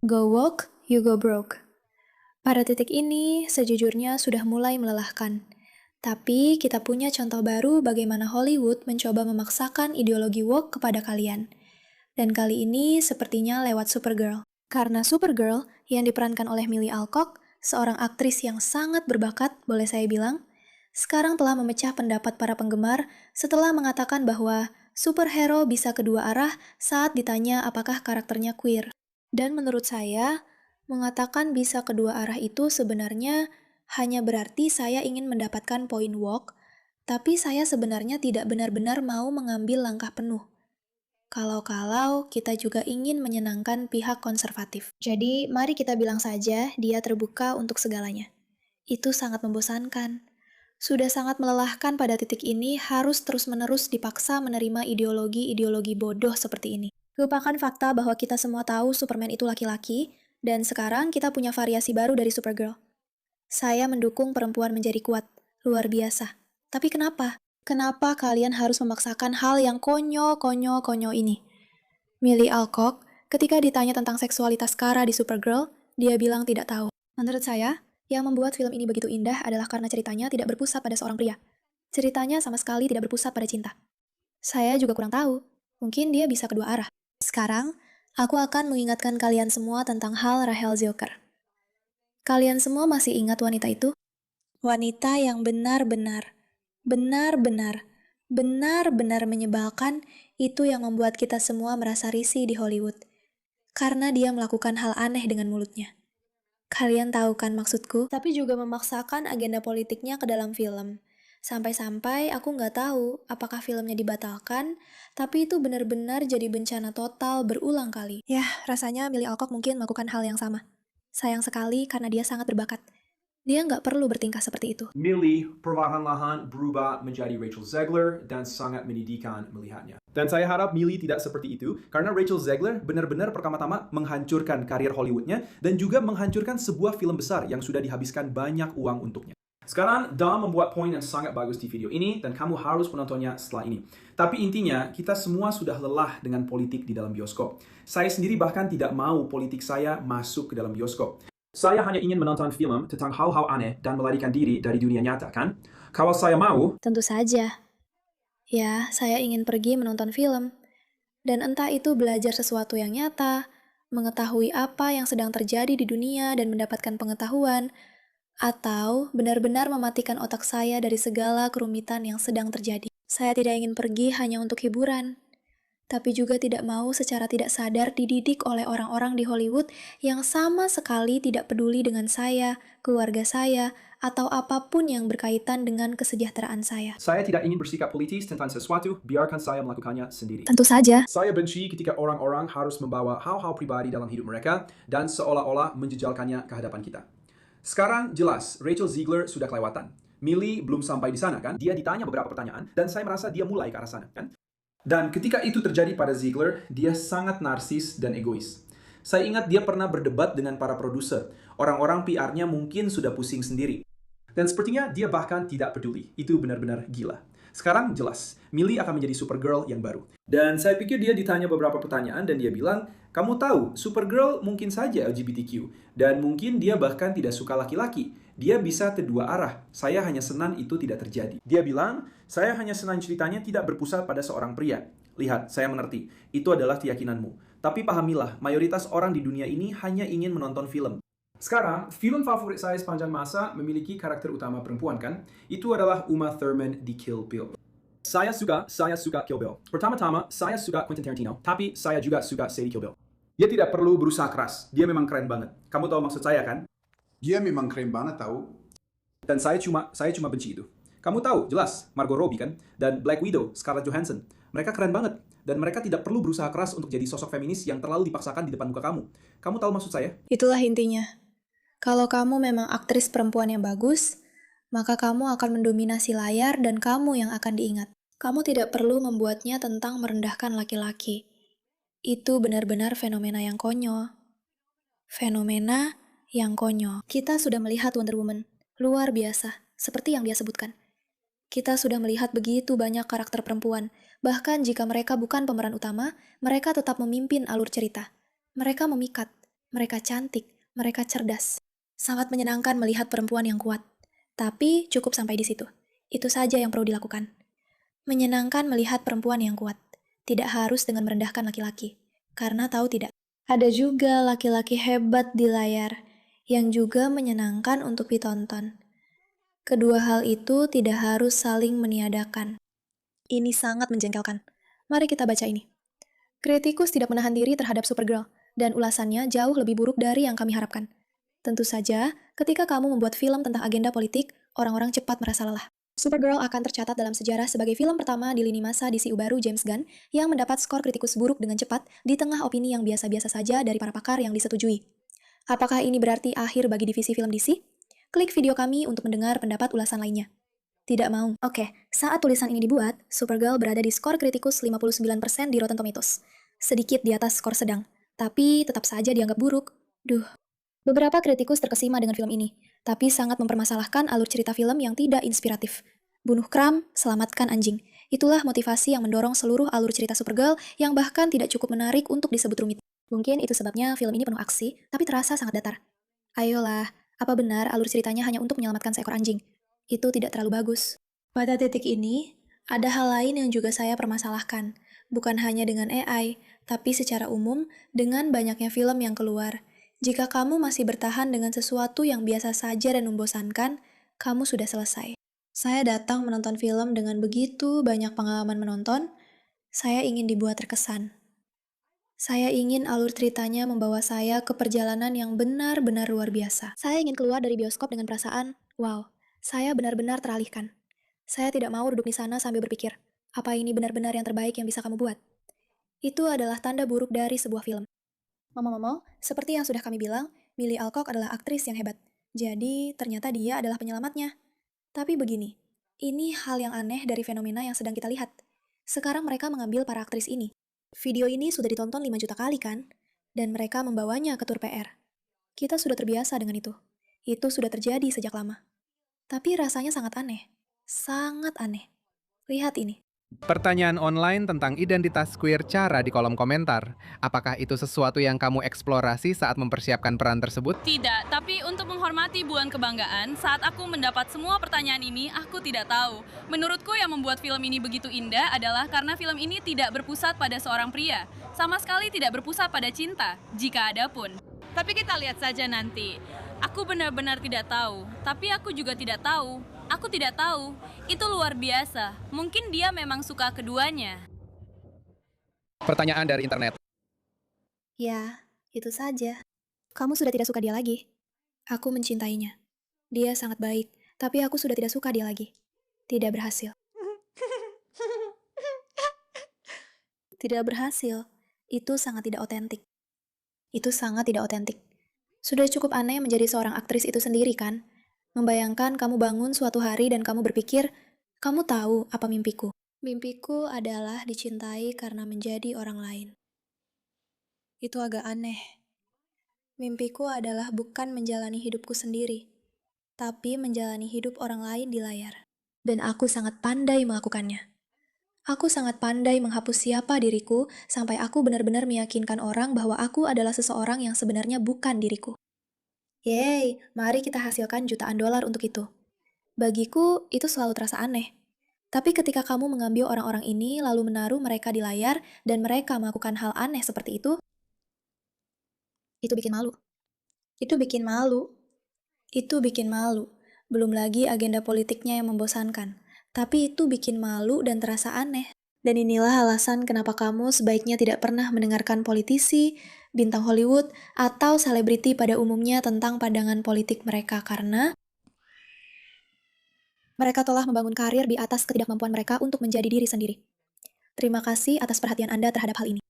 Go woke, you go broke. Pada titik ini, sejujurnya sudah mulai melelahkan. Tapi kita punya contoh baru bagaimana Hollywood mencoba memaksakan ideologi woke kepada kalian. Dan kali ini sepertinya lewat Supergirl. Karena Supergirl yang diperankan oleh Millie Alcock, seorang aktris yang sangat berbakat, boleh saya bilang, sekarang telah memecah pendapat para penggemar setelah mengatakan bahwa superhero bisa kedua arah saat ditanya apakah karakternya queer. Dan menurut saya, mengatakan bisa kedua arah itu sebenarnya hanya berarti saya ingin mendapatkan poin woke, tapi saya sebenarnya tidak benar-benar mau mengambil langkah penuh. Kalau-kalau kita juga ingin menyenangkan pihak konservatif. Jadi, mari kita bilang saja dia terbuka untuk segalanya. Itu sangat membosankan. Sudah sangat melelahkan pada titik ini harus terus-menerus dipaksa menerima ideologi-ideologi bodoh seperti ini. Lupakan fakta bahwa kita semua tahu Superman itu laki-laki, dan sekarang kita punya variasi baru dari Supergirl. Saya mendukung perempuan menjadi kuat, luar biasa. Tapi kenapa? Kenapa kalian harus memaksakan hal yang konyol ini? Millie Alcock, ketika ditanya tentang seksualitas Kara di Supergirl, dia bilang tidak tahu. Menurut saya, yang membuat film ini begitu indah adalah karena ceritanya tidak berpusat pada seorang pria. Ceritanya sama sekali tidak berpusat pada cinta. Saya juga kurang tahu. Mungkin dia bisa kedua arah. Sekarang, aku akan mengingatkan kalian semua tentang hal Rachel Zelker. Kalian semua masih ingat wanita itu? Wanita yang benar-benar menyebalkan, itu yang membuat kita semua merasa risih di Hollywood. Karena dia melakukan hal aneh dengan mulutnya. Kalian tahu kan maksudku? Tapi juga memaksakan agenda politiknya ke dalam film. Sampai-sampai aku nggak tahu apakah filmnya dibatalkan, tapi itu benar-benar jadi bencana total berulang kali. Yah, rasanya Millie Alcock mungkin melakukan hal yang sama. Sayang sekali karena dia sangat berbakat. Dia nggak perlu bertingkah seperti itu. Millie perlahan-lahan berubah menjadi Rachel Zegler dan sangat menyedihkan melihatnya. Dan saya harap Millie tidak seperti itu, karena Rachel Zegler benar-benar pertama-tama menghancurkan karir Hollywoodnya dan juga menghancurkan sebuah film besar yang sudah dihabiskan banyak uang untuknya. Sekarang, Dom membuat poin yang sangat bagus di video ini, dan kamu harus menontonnya setelah ini. Tapi intinya, kita semua sudah lelah dengan politik di dalam bioskop. Saya sendiri bahkan tidak mau politik saya masuk ke dalam bioskop. Saya hanya ingin menonton film tentang hal-hal aneh dan melarikan diri dari dunia nyata, kan? Kalau saya mau, Tentu saja. Ya, saya ingin pergi menonton film. Dan entah itu belajar sesuatu yang nyata, mengetahui apa yang sedang terjadi di dunia dan mendapatkan pengetahuan, atau benar-benar mematikan otak saya dari segala kerumitan yang sedang terjadi. Saya tidak ingin pergi hanya untuk hiburan, tapi juga tidak mau secara tidak sadar dididik oleh orang-orang di Hollywood yang sama sekali tidak peduli dengan saya, keluarga saya, atau apapun yang berkaitan dengan kesejahteraan saya. saya tidak ingin bersikap politis tentang sesuatu, biarkan saya melakukannya sendiri. Tentu saja. Saya benci ketika orang-orang harus membawa hal-hal pribadi dalam hidup mereka dan seolah-olah menjejalkannya ke hadapan kita. Sekarang jelas, Rachel Zegler sudah kelewatan. Millie belum sampai di sana, kan? Dia ditanya beberapa pertanyaan, dan saya merasa dia mulai ke arah sana, kan? Dan ketika itu terjadi pada Ziegler, dia sangat narsis dan egois. Saya ingat dia pernah berdebat dengan para produser. Orang-orang PR-nya mungkin sudah pusing sendiri. Dan sepertinya dia bahkan tidak peduli. Itu benar-benar gila. Sekarang jelas, Millie akan menjadi Supergirl yang baru. Dan saya pikir dia ditanya beberapa pertanyaan dan dia bilang, kamu tahu, Supergirl mungkin saja LGBTQ. Dan mungkin dia bahkan tidak suka laki-laki. Dia bisa kedua arah. Saya hanya senang itu tidak terjadi. Dia bilang, saya hanya senang ceritanya tidak berpusat pada seorang pria. Lihat, saya mengerti. Itu adalah keyakinanmu. Tapi pahamilah, mayoritas orang di dunia ini hanya ingin menonton film. Sekarang, film favorit saya sepanjang masa memiliki karakter utama perempuan, kan? Itu adalah Uma Thurman di Kill Bill. Saya suka Kill Bill. Pertama-tama, saya suka Quentin Tarantino, tapi saya juga suka Sadie Kill Bill. Dia tidak perlu berusaha keras. Dia memang keren banget. Kamu tahu maksud saya, kan? Dia memang keren banget tahu. Dan saya cuma benci itu. Kamu tahu, jelas, Margot Robbie, kan? Dan Black Widow, Scarlett Johansson. Mereka keren banget. Dan mereka tidak perlu berusaha keras untuk jadi sosok feminis yang terlalu dipaksakan di depan muka kamu. Kamu tahu maksud saya? Itulah intinya. Kalau kamu memang aktris perempuan yang bagus, maka kamu akan mendominasi layar dan kamu yang akan diingat. Kamu tidak perlu membuatnya tentang merendahkan laki-laki. Itu benar-benar fenomena yang konyol. Fenomena yang konyol. Kita sudah melihat Wonder Woman. Luar biasa, seperti yang dia sebutkan. Kita sudah melihat begitu banyak karakter perempuan. Bahkan jika mereka bukan pemeran utama, mereka tetap memimpin alur cerita. Mereka memikat. Mereka cantik, mereka cerdas. Sangat menyenangkan melihat perempuan yang kuat. Tapi cukup sampai di situ. Itu saja yang perlu dilakukan. Menyenangkan melihat perempuan yang kuat. Tidak harus dengan merendahkan laki-laki. Karena tahu tidak, ada juga laki-laki hebat di layar yang juga menyenangkan untuk ditonton. Kedua hal itu tidak harus saling meniadakan. Ini sangat menjengkelkan. Mari kita baca ini. Kritikus tidak menahan diri terhadap Supergirl, dan ulasannya jauh lebih buruk dari yang kami harapkan. Tentu saja, ketika kamu membuat film tentang agenda politik, orang-orang cepat merasa lelah. Supergirl akan tercatat dalam sejarah sebagai film pertama di lini masa DCU baru James Gunn yang mendapat skor kritikus buruk dengan cepat di tengah opini yang biasa-biasa saja dari para pakar yang disetujui. Apakah ini berarti akhir bagi divisi film DC? Klik video kami untuk mendengar pendapat ulasan lainnya. Tidak mau. Oke, saat tulisan ini dibuat, Supergirl berada di skor kritikus 59% di Rotten Tomatoes. Sedikit di atas skor sedang, tapi tetap saja dianggap buruk. Beberapa kritikus terkesima dengan film ini, tapi sangat mempermasalahkan alur cerita film yang tidak inspiratif. Bunuh kram, selamatkan anjing. Itulah motivasi yang mendorong seluruh alur cerita Supergirl yang bahkan tidak cukup menarik untuk disebut rumit. Mungkin itu sebabnya film ini penuh aksi, tapi terasa sangat datar. Ayolah, apa benar alur ceritanya hanya untuk menyelamatkan seekor anjing? Itu tidak terlalu bagus. Pada titik ini, ada hal lain yang juga saya permasalahkan. Bukan hanya dengan AI, tapi secara umum dengan banyaknya film yang keluar. Jika kamu masih bertahan dengan sesuatu yang biasa saja dan membosankan, kamu sudah selesai. Saya datang menonton film dengan begitu banyak pengalaman menonton, saya ingin dibuat terkesan. Saya ingin alur ceritanya membawa saya ke perjalanan yang benar-benar luar biasa. Saya ingin keluar dari bioskop dengan perasaan, wow, saya benar-benar teralihkan. Saya tidak mau duduk di sana sambil berpikir, apa ini benar-benar yang terbaik yang bisa kamu buat? Itu adalah tanda buruk dari sebuah film. Ngomong-ngomong, seperti yang sudah kami bilang, Millie Alcock adalah aktris yang hebat. Jadi, ternyata dia adalah penyelamatnya. Tapi begini, ini hal yang aneh dari fenomena yang sedang kita lihat. Sekarang mereka mengambil para aktris ini. Video ini sudah ditonton 5 juta kali kan? Dan mereka membawanya ke tur PR. Kita sudah terbiasa dengan itu. Itu sudah terjadi sejak lama. Tapi rasanya sangat aneh. Sangat aneh. Lihat ini. Pertanyaan online tentang identitas queer cara di kolom komentar. Apakah itu sesuatu yang kamu eksplorasi saat mempersiapkan peran tersebut? Tidak, tapi untuk menghormati bulan kebanggaan, saat aku mendapat semua pertanyaan ini, aku tidak tahu. Menurutku yang membuat film ini begitu indah adalah karena film ini tidak berpusat pada seorang pria. Sama sekali tidak berpusat pada cinta, jika ada pun. Tapi kita lihat saja nanti. Aku benar-benar tidak tahu, tapi aku juga tidak tahu. Aku tidak tahu. Itu luar biasa. Mungkin dia memang suka keduanya. Pertanyaan dari internet. Ya, itu saja. Kamu sudah tidak suka dia lagi. Aku mencintainya. Dia sangat baik, tapi aku sudah tidak suka dia lagi. Tidak berhasil. Tidak berhasil. Itu sangat tidak otentik. Itu sangat tidak otentik. Sudah cukup aneh menjadi seorang aktris itu sendiri kan? Membayangkan kamu bangun suatu hari dan kamu berpikir, kamu tahu apa mimpiku? Mimpiku adalah dicintai karena menjadi orang lain. Itu agak aneh. Mimpiku adalah bukan menjalani hidupku sendiri, tapi menjalani hidup orang lain di layar. Dan aku sangat pandai melakukannya. Aku sangat pandai menghapus siapa diriku sampai aku benar-benar meyakinkan orang bahwa aku adalah seseorang yang sebenarnya bukan diriku. Yeay, mari kita hasilkan jutaan dolar untuk itu. Bagiku, itu selalu terasa aneh. Tapi ketika kamu mengambil orang-orang ini lalu menaruh mereka di layar dan mereka melakukan hal aneh seperti itu bikin malu. Itu bikin malu. Itu bikin malu. Belum lagi agenda politiknya yang membosankan. Tapi itu bikin malu dan terasa aneh. Dan inilah alasan kenapa kamu sebaiknya tidak pernah mendengarkan politisi, bintang Hollywood, atau selebriti pada umumnya tentang pandangan politik mereka karena mereka telah membangun karir di atas ketidakmampuan mereka untuk menjadi diri sendiri. Terima kasih atas perhatian Anda terhadap hal ini.